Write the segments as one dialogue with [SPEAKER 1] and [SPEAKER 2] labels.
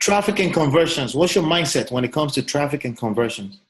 [SPEAKER 1] Traffic and conversions. What's your mindset when it comes to traffic and conversions?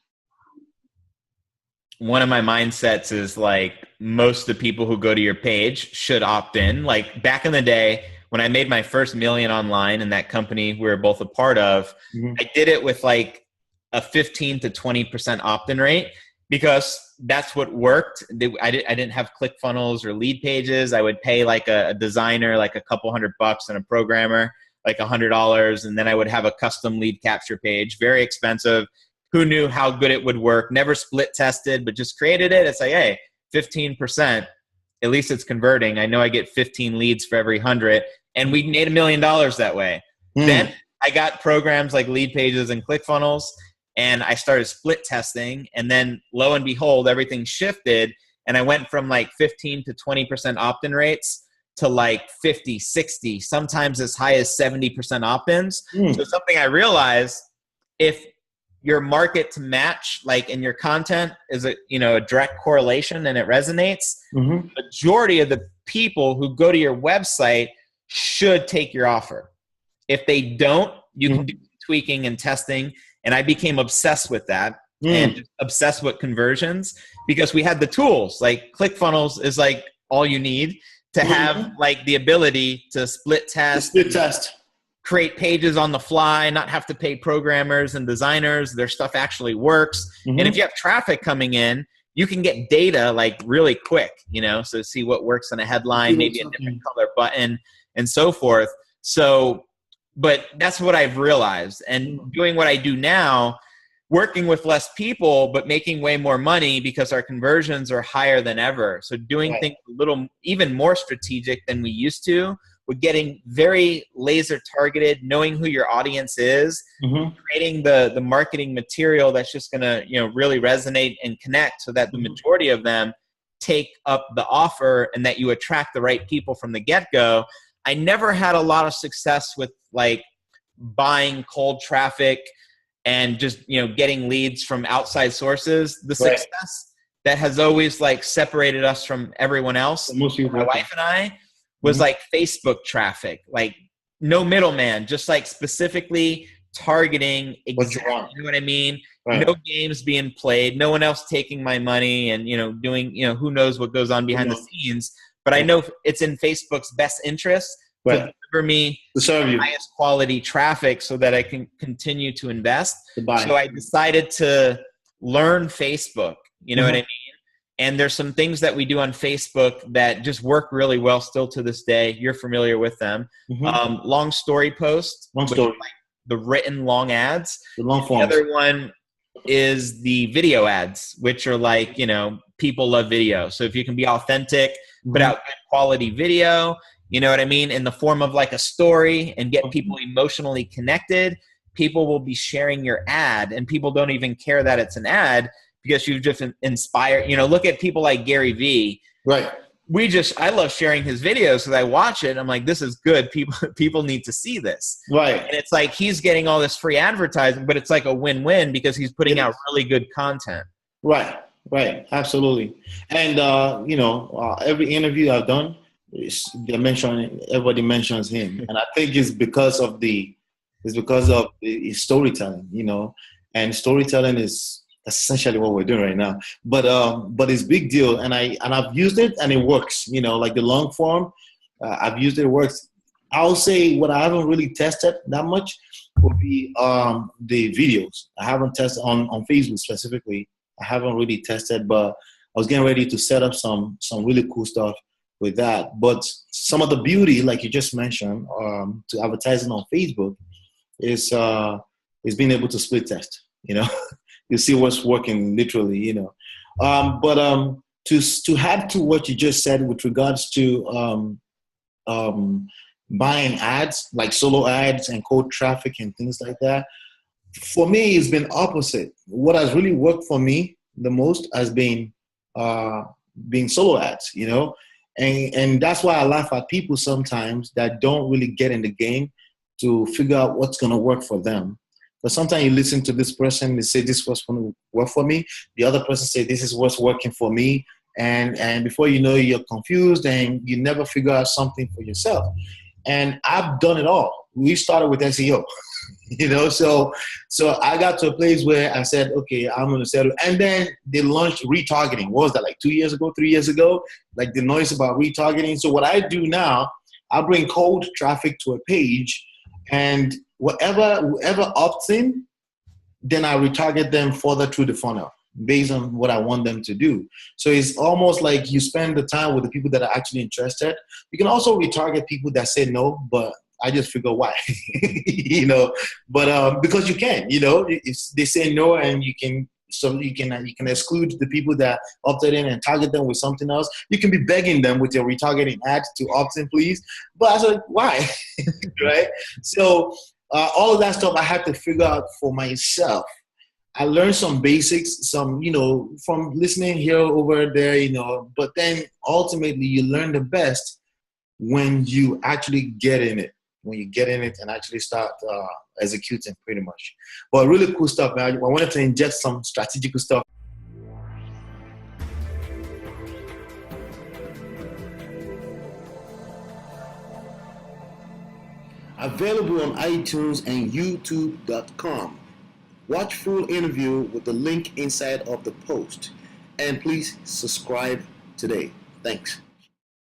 [SPEAKER 2] One of my mindsets is like most of the people who go to your page should opt in. Like back in the day when I made my first million online in that company we were both a part of, I did it with like a 15 to 20% opt-in rate because that's what worked. I didn't have ClickFunnels or lead pages. I would pay like a designer like a couple $100 and a programmer like $100, and then I would have a custom lead capture page. Very expensive. Who knew how good it would work? Never split tested, but just created it. It's like, hey, 15%, at least it's converting. I know I get 15 leads for every 100, and we made $1 million that way. Then I got programs like Lead Pages and ClickFunnels, and I started split testing, and then lo and behold, everything shifted, and I went from like 15 to 20% opt-in rates to like 50, 60, sometimes as high as 70% opt-ins. So something I realized, if your market to match, like in your content is a direct correlation and it resonates, majority of the people who go to your website should take your offer. If they don't, you can do tweaking and testing. And I became obsessed with that and obsessed with conversions because we had the tools. Like ClickFunnels is like all you need to have like the ability to split test, create pages on the fly, not have to pay programmers and designers. Their stuff actually works. And if you have traffic coming in, you can get data like really quick, so see what works on a headline, maybe a different color button and so forth. So, but that's what I've realized. And doing what I do now, working with less people, but making way more money because our conversions are higher than ever. So doing things a little, even more strategic than we used to. We're getting very laser targeted, knowing who your audience is, creating the marketing material that's just going to, really resonate and connect so that the majority of them take up the offer and that you attract the right people from the get-go. I never had a lot of success with like buying cold traffic and just, getting leads from outside sources. The success that has always like separated us from everyone else, my wife and I, was like Facebook traffic, like no middleman, just like specifically targeting exactly, you know what I mean? No games being played, no one else taking my money and, doing, who knows what goes on behind the scenes. But I know it's in Facebook's best interest to deliver me the highest quality traffic so that I can continue to invest. So I decided to learn Facebook, you know what I mean? And there's some things that we do on Facebook that just work really well still to this day. You're familiar with them. Long story posts, like the written long ads. The long forms. The other one is the video ads, which are like, people love video. So if you can be authentic, put out good quality video, you know what I mean, in the form of like a story and get people emotionally connected, people will be sharing your ad and people don't even care that it's an ad because you've just inspired, look at people like Gary Vee. I love sharing his videos because I watch it. I'm like, this is good. People need to see this. And it's like, he's getting all this free advertising, but it's like a win-win because he's putting out really good content.
[SPEAKER 1] Absolutely. And, every interview I've done, everybody mentions him. And I think it's because of his storytelling, and storytelling is essentially what we're doing right now. But it's big deal. And I've used it and it works, like the long form, I've used it, it works. I'll say what I haven't really tested that much would be the videos. I haven't tested on Facebook specifically. I haven't really tested, but I was getting ready to set up some really cool stuff with that. But some of the beauty, like you just mentioned, to advertising on Facebook is being able to split test, You see what's working literally, But to add to what you just said with regards to buying ads, like solo ads and cold traffic and things like that, for me, it's been opposite. What has really worked for me the most has been being solo ads, And that's why I laugh at people sometimes that don't really get in the game to figure out what's going to work for them. But sometimes you listen to this person, they say this was going to work for me. The other person say this is what's working for me. And before you know, you're confused and you never figure out something for yourself. And I've done it all. We started with SEO. So I got to a place where I said, okay, I'm going to settle. And then they launched retargeting. What was that, like 2 years ago, 3 years ago? Like the noise about retargeting. So what I do now, I bring cold traffic to a page, and whoever opts in, then I retarget them further through the funnel based on what I want them to do. So it's almost like you spend the time with the people that are actually interested. You can also retarget people that say no, but I just figure why, but because you can, if they say no, and you can exclude the people that opted in and target them with something else. You can be begging them with your retargeting ad to opt in, please. But I was like, why? Right? So all of that stuff I had to figure out for myself. I learned some basics, from listening here, over there, but then ultimately you learn the best when you actually get in it. When you get in it and actually start executing, pretty much. But really cool stuff, man. I wanted to inject some strategical stuff. Available on iTunes and YouTube.com. Watch full interview with the link inside of the post. And please subscribe today. Thanks.